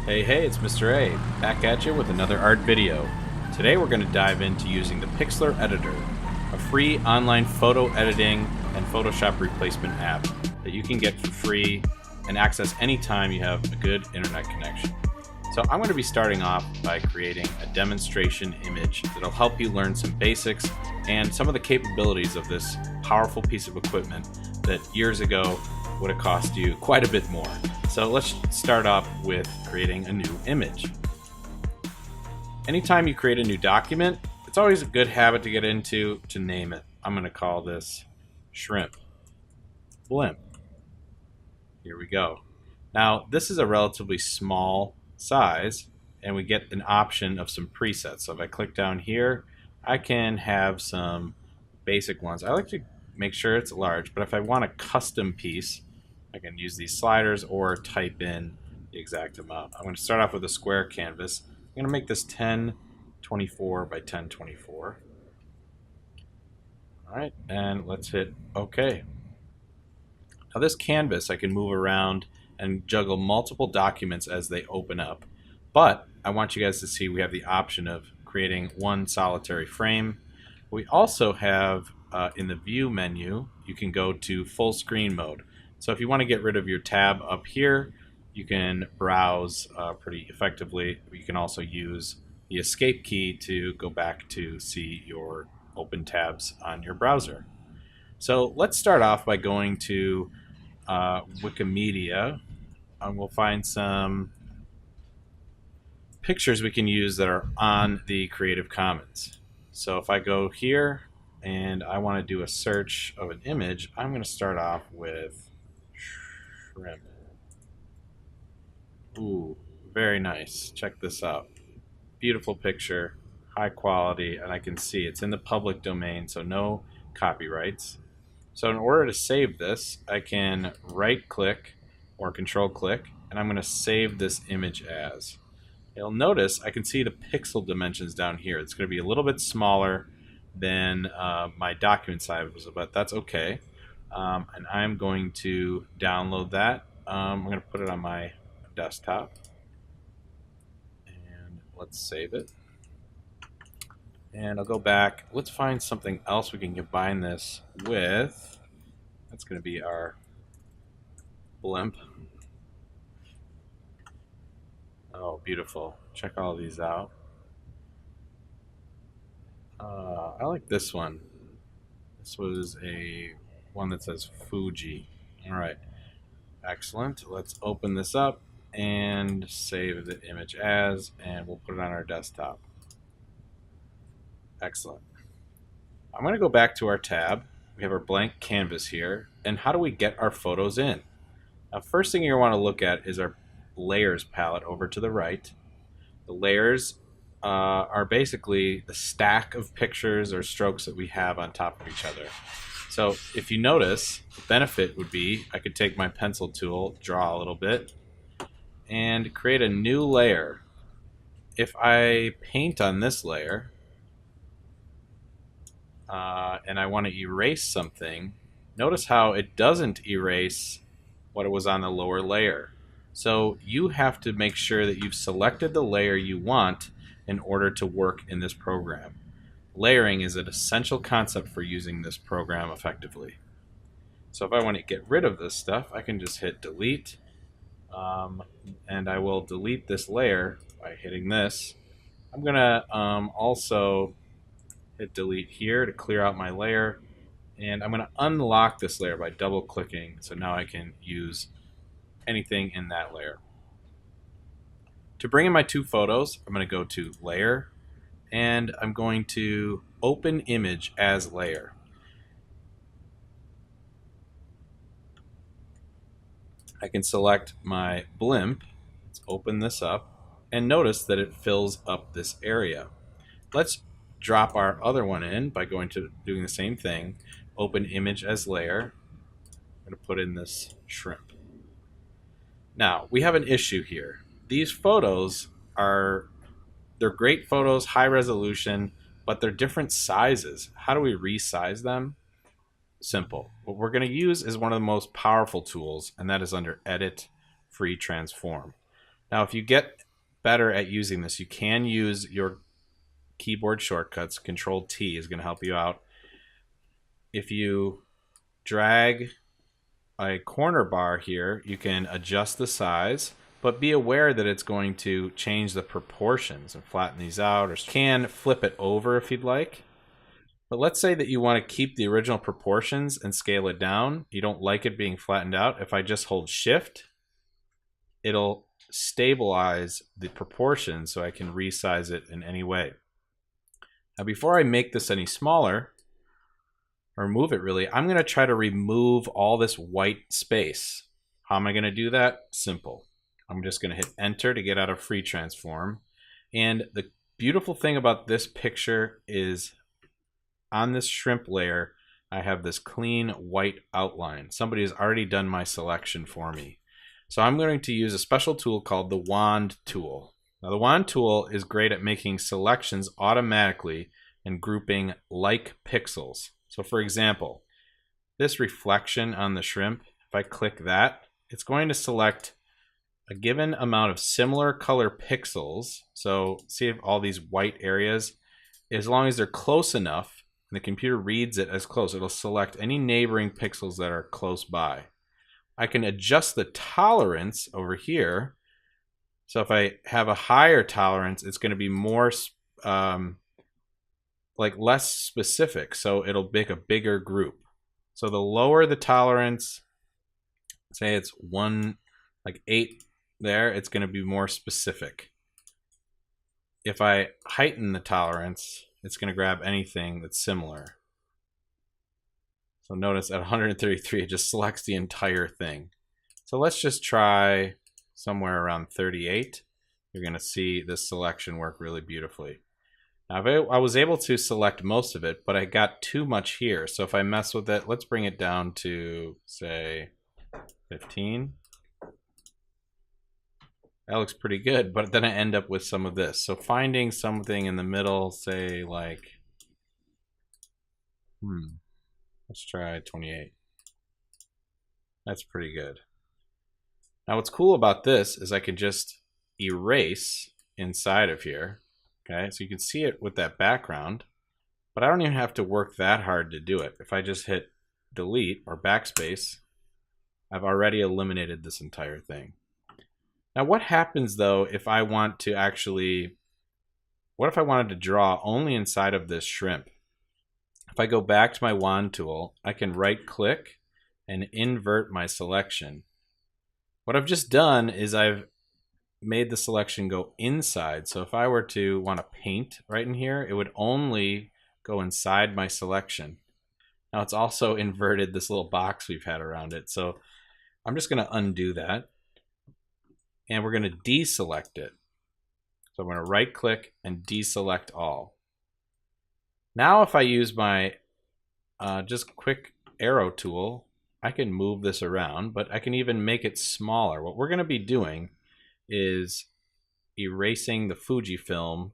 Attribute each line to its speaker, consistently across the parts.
Speaker 1: Hey, it's Mr. A, back at you with another art video. Today we're going to dive into using the Pixlr editor, a free online photo editing and Photoshop replacement app that you can get for free and access anytime you have a good internet connection. So I'm going to be starting off by creating a demonstration image that'll help you learn some basics and some of the capabilities of this powerful piece of equipment that years ago would have cost you quite a bit more. So let's start off with creating a new image. Anytime you create a new document, it's always a good habit to get into to name it. I'm going to call this Shrimp Blimp. Here we go. Now, this is a relatively small size, and we get an option of some presets. So if I click down here, I can have some basic ones. I like to make sure it's large, but if I want a custom piece, I can use these sliders or type in the exact amount. I'm going to start off with a square canvas. I'm going to make this 1024 by 1024. All right, and let's hit OK. Now this canvas, I can move around and juggle multiple documents as they open up. But I want you guys to see we have the option of creating one solitary frame. We also have in the view menu, you can go to full screen mode. So if you want to get rid of your tab up here, you can browse pretty effectively. You can also use the escape key to go back to see your open tabs on your browser. So let's start off by going to Wikimedia, and we'll find some pictures we can use that are on the Creative Commons. So if I go here and I want to do a search of an image, I'm going to start off with shrimp. Ooh, very nice. Check this out. Beautiful picture, high quality, and I can see it's in the public domain, so no copyrights. So in order to save this, I can right click or control click, and I'm going to save this image as. You'll notice I can see the pixel dimensions down here. It's going to be a little bit smaller than my document size was, but that's okay. And I'm going to download that. I'm going to put it on my desktop, and let's save it. And I'll go back. Let's find something else we can combine this with. That's going to be our blimp. Oh, beautiful. Check all these out. I like this one. This was a one that says Fuji. All right. Excellent. Let's open this up and save the image as, and we'll put it on our desktop. Excellent. I'm going to go back to our tab. We have our blank canvas here. And how do we get our photos in? Now, first thing you want to look at is our layers palette over to the right. The layers are basically the stack of pictures or strokes that we have on top of each other. So if you notice, the benefit would be I could take my pencil tool, draw a little bit, and create a new layer. If I paint on this layer, and I want to erase something, notice how it doesn't erase what it was on the lower layer. So you have to make sure that you've selected the layer you want in order to work in this program. Layering is an essential concept for using this program effectively. So if I want to get rid of this stuff, I can just hit delete, and I will delete this layer by hitting this. I'm going to also hit delete here to clear out my layer, and I'm going to unlock this layer by double clicking, so now I can use anything in that layer. To bring in my two photos, I'm going to go to layer, and I'm going to open image as layer. I can select my blimp. Let's open this up, and notice that it fills up this area. Let's drop our other one in by going to doing the same thing. Open image as layer. I'm going to put in this shrimp. Now, we have an issue here. These photos they're great photos, high resolution, but they're different sizes. How do we resize them? Simple. What we're going to use is one of the most powerful tools, and that is under Edit, Free Transform. Now, if you get better at using this, you can use your keyboard shortcuts. Control T is going to help you out. If you drag a corner bar here, you can adjust the size, but be aware that it's going to change the proportions and flatten these out, or can flip it over if you'd like. But let's say that you want to keep the original proportions and scale it down. You don't like it being flattened out. If I just hold Shift, it'll stabilize the proportions so I can resize it in any way. Now, before I make this any smaller, or move it really, I'm going to try to remove all this white space. How am I going to do that? Simple. I'm just going to hit Enter to get out of free transform. And the beautiful thing about this picture is on this shrimp layer, I have this clean white outline. Somebody has already done my selection for me. So I'm going to use a special tool called the wand tool. Now the wand tool is great at making selections automatically and grouping like pixels. So for example, this reflection on the shrimp, if I click that, it's going to select a given amount of similar color pixels. So see if all these white areas, as long as they're close enough, and the computer reads it as close, it'll select any neighboring pixels that are close by. I can adjust the tolerance over here. So if I have a higher tolerance, it's going to be more like less specific, so it'll make a bigger group. So the lower the tolerance, say it's 8 there, it's going to be more specific. If I heighten the tolerance, it's going to grab anything that's similar. So notice at 133, it just selects the entire thing. So let's just try somewhere around 38. You're going to see this selection work really beautifully. Now, I was able to select most of it, but I got too much here. So if I mess with it, let's bring it down to, say, 15. That looks pretty good, but then I end up with some of this. So finding something in the middle, say like, let's try 28. That's pretty good. Now what's cool about this is I can just erase inside of here. Okay, so you can see it with that background, but I don't even have to work that hard to do it. If I just hit delete or backspace, I've already eliminated this entire thing. Now what happens though if I want to actually, what if I wanted to draw only inside of this shrimp? If I go back to my wand tool, I can right click and invert my selection. What I've just done is I've made the selection go inside. So if I were to want to paint right in here, it would only go inside my selection. Now it's also inverted this little box we've had around it. So I'm just going to undo that. And we're going to deselect it. So I'm going to right click and deselect all. Now if I use my just quick arrow tool, I can move this around, but I can even make it smaller. What we're going to be doing is erasing the Fujifilm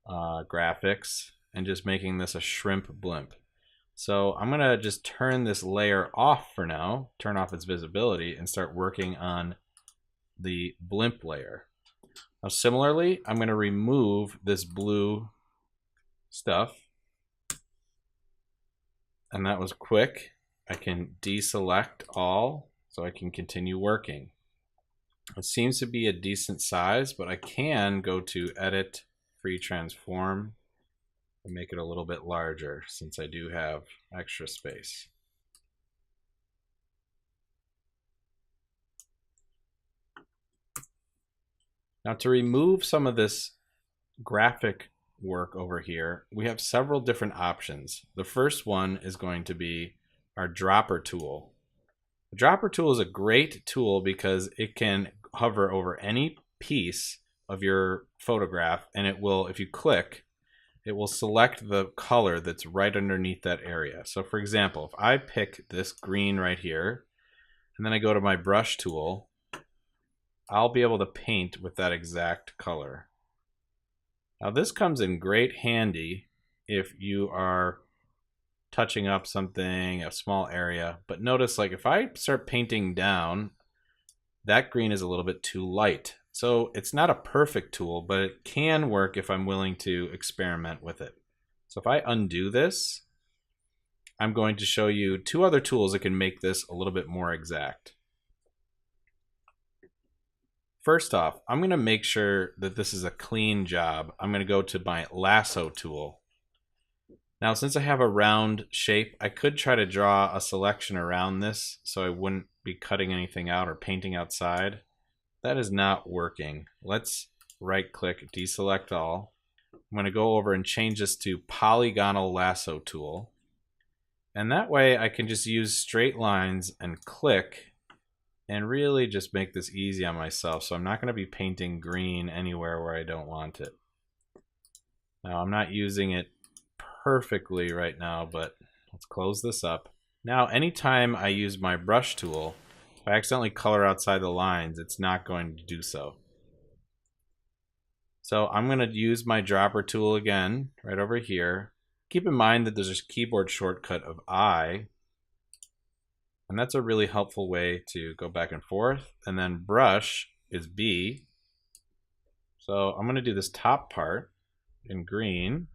Speaker 1: graphics and just making this a shrimp blimp. So I'm going to just turn this layer off for now, turn off its visibility, and start working on the blimp layer. Now similarly, I'm going to remove this blue stuff. And that was quick. I can deselect all so I can continue working. It seems to be a decent size, but I can go to Edit, Free Transform, and make it a little bit larger since I do have extra space. Now to remove some of this graphic work over here, we have several different options. The first one is going to be our dropper tool. The dropper tool is a great tool because it can hover over any piece of your photograph, and it will, if you click, it will select the color that's right underneath that area. So for example, if I pick this green right here, and then I go to my brush tool, I'll be able to paint with that exact color. Now this comes in great handy if you are touching up something, a small area, but notice like if I start painting down, that green is a little bit too light. So it's not a perfect tool, but it can work if I'm willing to experiment with it. So if I undo this, I'm going to show you two other tools that can make this a little bit more exact. First off, I'm going to make sure that this is a clean job. I'm going to go to my lasso tool. Now, since I have a round shape, I could try to draw a selection around this so I wouldn't be cutting anything out or painting outside. That is not working. Let's right-click, deselect all. I'm going to go over and change this to polygonal lasso tool. And that way I can just use straight lines and click and really just make this easy on myself. So I'm not going to be painting green anywhere where I don't want it. Now I'm not using it perfectly right now, but let's close this up. Now anytime I use my brush tool, if I accidentally color outside the lines, it's not going to do so. So I'm going to use my dropper tool again, right over here. Keep in mind that there's a keyboard shortcut of I, and that's a really helpful way to go back and forth. And then brush is B. So I'm going to do this top part in green.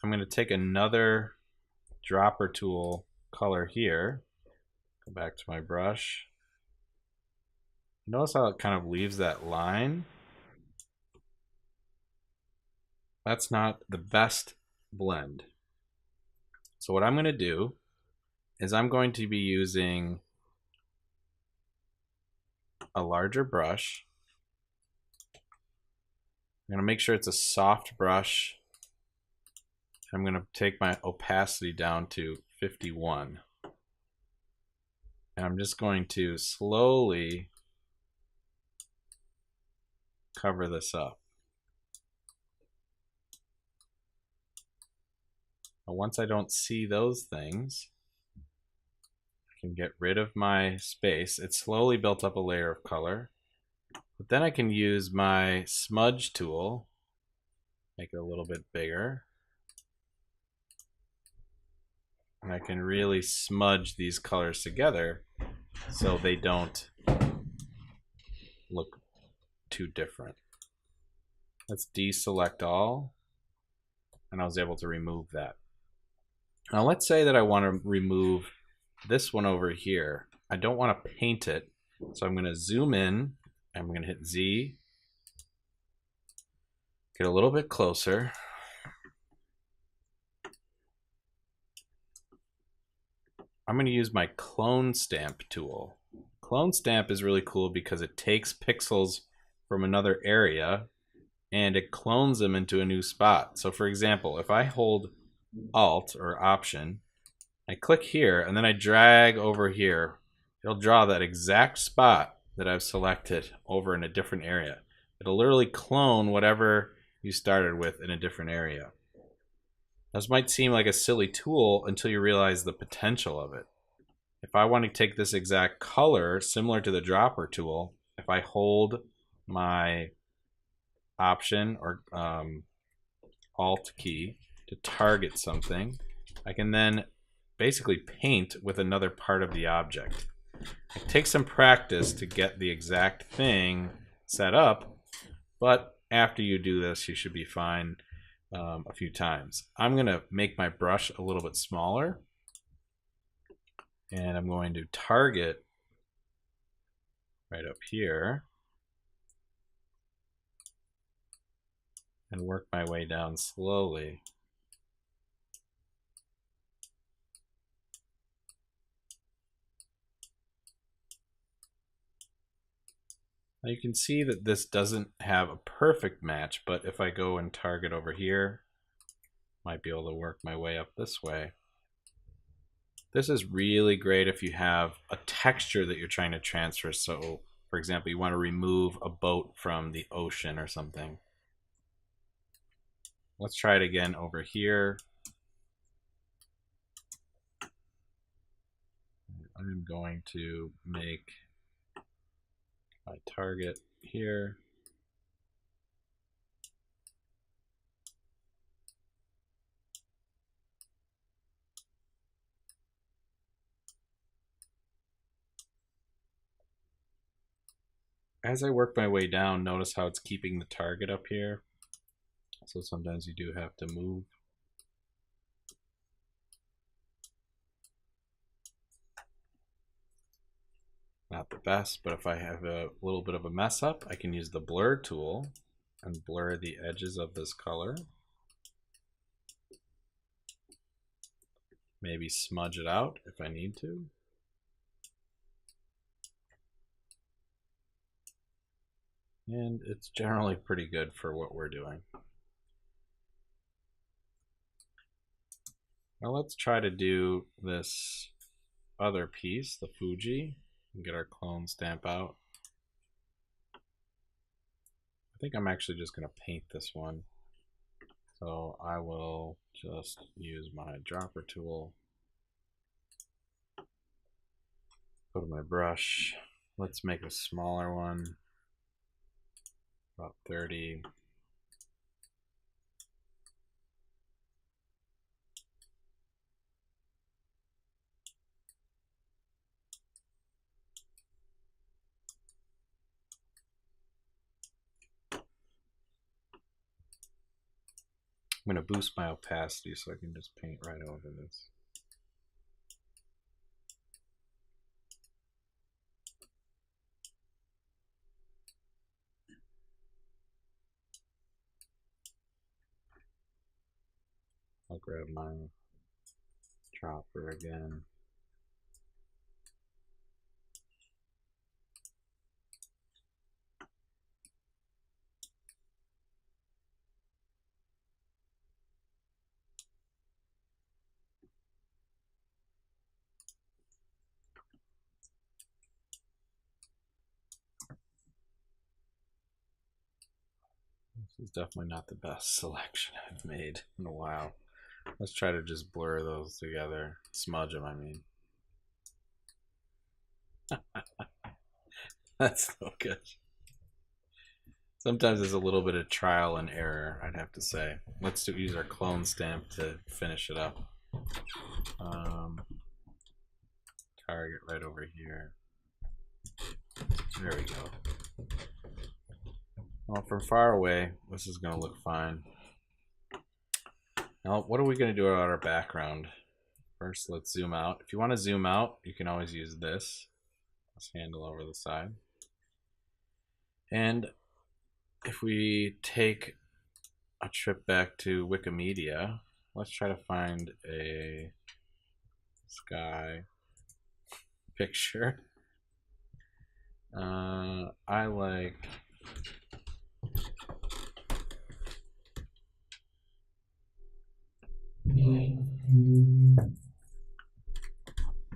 Speaker 1: I'm going to take another dropper tool color here. Go back to my brush. Notice how it kind of leaves that line. That's not the best blend. So what I'm going to do is I'm going to be using a larger brush. I'm going to make sure it's a soft brush. I'm going to take my opacity down to 51. And I'm just going to slowly cover this up. Now, once I don't see those things, I can get rid of my space. It slowly built up a layer of color. But then I can use my smudge tool, make it a little bit bigger. And I can really smudge these colors together so they don't look too different. Let's deselect all, and I was able to remove that. Now let's say that I want to remove this one over here. I don't want to paint it, so I'm going to zoom in. I'm going to hit Z, get a little bit closer. I'm going to use my clone stamp tool. Clone stamp is really cool because it takes pixels from another area and it clones them into a new spot. So for example, if I hold Alt or Option, I click here and then I drag over here, it'll draw that exact spot that I've selected over in a different area. It'll literally clone whatever you started with in a different area. This might seem like a silly tool until you realize the potential of it. If I want to take this exact color, similar to the dropper tool, if I hold my Option or Alt key to target something, I can then basically paint with another part of the object. It takes some practice to get the exact thing set up, but after you do this, you should be fine a few times. I'm going to make my brush a little bit smaller, and I'm going to target right up here and work my way down slowly. Now you can see that this doesn't have a perfect match, but if I go and target over here, might be able to work my way up this way. This is really great if you have a texture that you're trying to transfer. So, for example, you want to remove a boat from the ocean or something. Let's try it again over here. I'm going to make my target here. as I work my way down, notice how it's keeping the target up here. So sometimes you do have to move. Not the best, but if I have a little bit of a mess up, I can use the blur tool and blur the edges of this color. Maybe smudge it out if I need to. And it's generally pretty good for what we're doing. Now let's try to do this other piece, the Fuji, and get our clone stamp out. I think I'm actually just going to paint this one. So I will just use my dropper tool. Go to my brush. Let's make a smaller one. About 30. I'm going to boost my opacity so I can just paint right over this. I'll grab my dropper again. This is definitely not the best selection I've made in a while. Let's try to just blur those together. Smudge them, I mean. That's no good. Sometimes there's a little bit of trial and error, I'd have to say. Let's use our clone stamp to finish it up. Target right over here. There we go. Well, from far away, this is going to look fine. Now, what are we going to do about our background? First, let's zoom out. If you want to zoom out, you can always use this handle over the side. And if we take a trip back to Wikimedia, let's try to find a sky picture. I like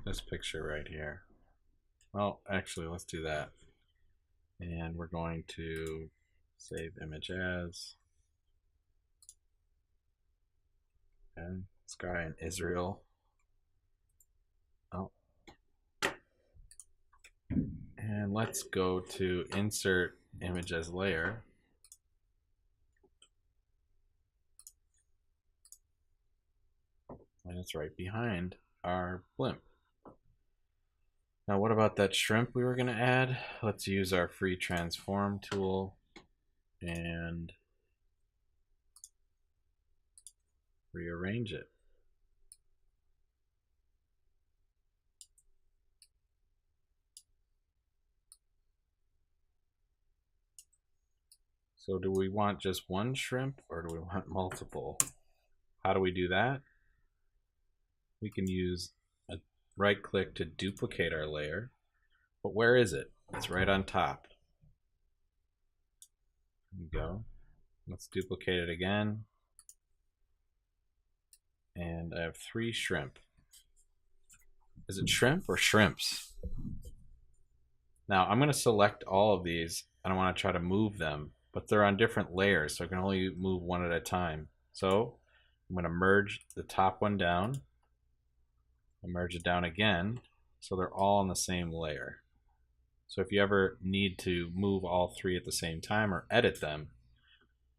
Speaker 1: this picture right here. Well, actually, let's do that. And we're going to save image as. And sky in Israel. Oh. And let's go to insert image as layer. And it's right behind our blimp. Now what about that shrimp we were going to add? Let's use our free transform tool and rearrange it. So do we want just one shrimp or do we want multiple? How do we do that? We can use a right click to duplicate our layer, but where is it? It's right on top. There we go. Let's duplicate it again. And I have 3 shrimp. Is it shrimp or shrimps? Now I'm going to select all of these and I want to try to move them, but they're on different layers, so I can only move one at a time. So I'm going to merge the top one down. I'll merge it down again, so they're all on the same layer. So if you ever need to move all 3 at the same time or edit them,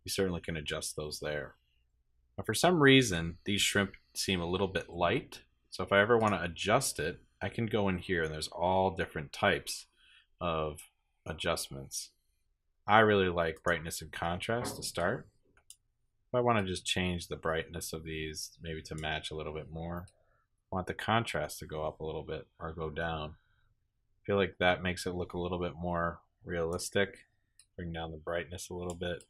Speaker 1: you certainly can adjust those there. Now for some reason, these shrimp seem a little bit light, so if I ever want to adjust it, I can go in here and there's all different types of adjustments. I really like brightness and contrast to start. I want to just change the brightness of these maybe to match a little bit more. I want the contrast to go up a little bit or go down. I feel like that makes it look a little bit more realistic. Bring down the brightness a little bit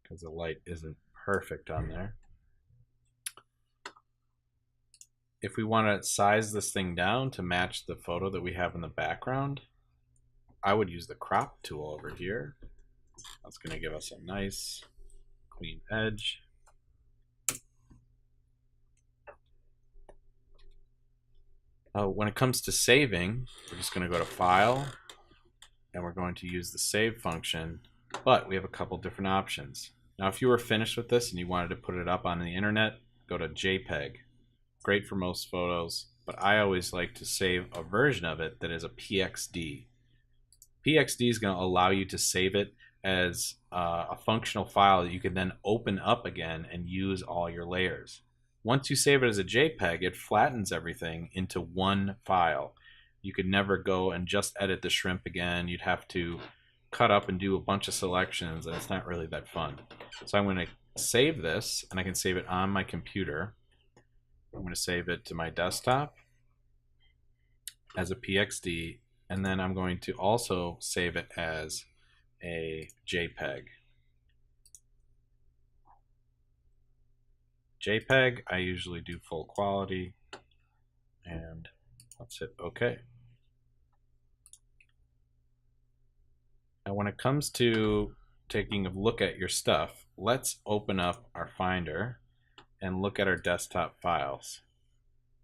Speaker 1: because the light isn't perfect on there. If we want to size this thing down to match the photo that we have in the background, I would use the crop tool over here. That's going to give us a nice clean edge. When it comes to saving, we're just going to go to File, and we're going to use the Save function, but we have a couple different options. Now, if you were finished with this and you wanted to put it up on the internet, go to JPEG. Great for most photos, but I always like to save a version of it that is a PXD. PXD is going to allow you to save it as a functional file that you can then open up again and use all your layers. Once you save it as a JPEG, it flattens everything into one file. You could never go and just edit the shrimp again. You'd have to cut up and do a bunch of selections, and it's not really that fun. So I'm going to save this, and I can save it on my computer. I'm going to save it to my desktop as a PXD, and then I'm going to also save it as a JPEG. JPEG, I usually do full quality, and let's hit OK. Now when it comes to taking a look at your stuff, let's open up our Finder and look at our desktop files.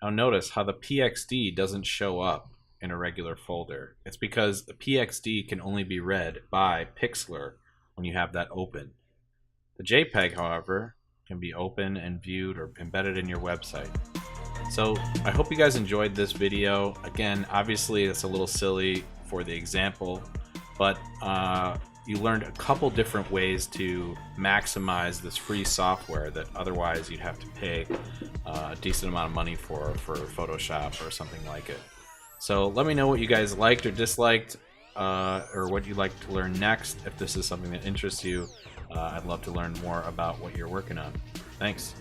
Speaker 1: Now notice how the PXD doesn't show up in a regular folder. It's because the PXD can only be read by Pixlr when you have that open. The JPEG, however, can be open and viewed or embedded in your website. So I hope you guys enjoyed this video. Again, obviously it's a little silly for the example, but you learned a couple different ways to maximize this free software that otherwise you'd have to pay a decent amount of money for Photoshop or something like it. So let me know what you guys liked or disliked, or what you'd like to learn next. If this is something that interests you, I'd love to learn more about what you're working on. Thanks.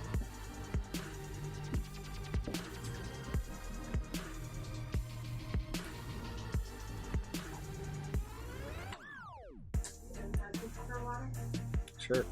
Speaker 1: Sure.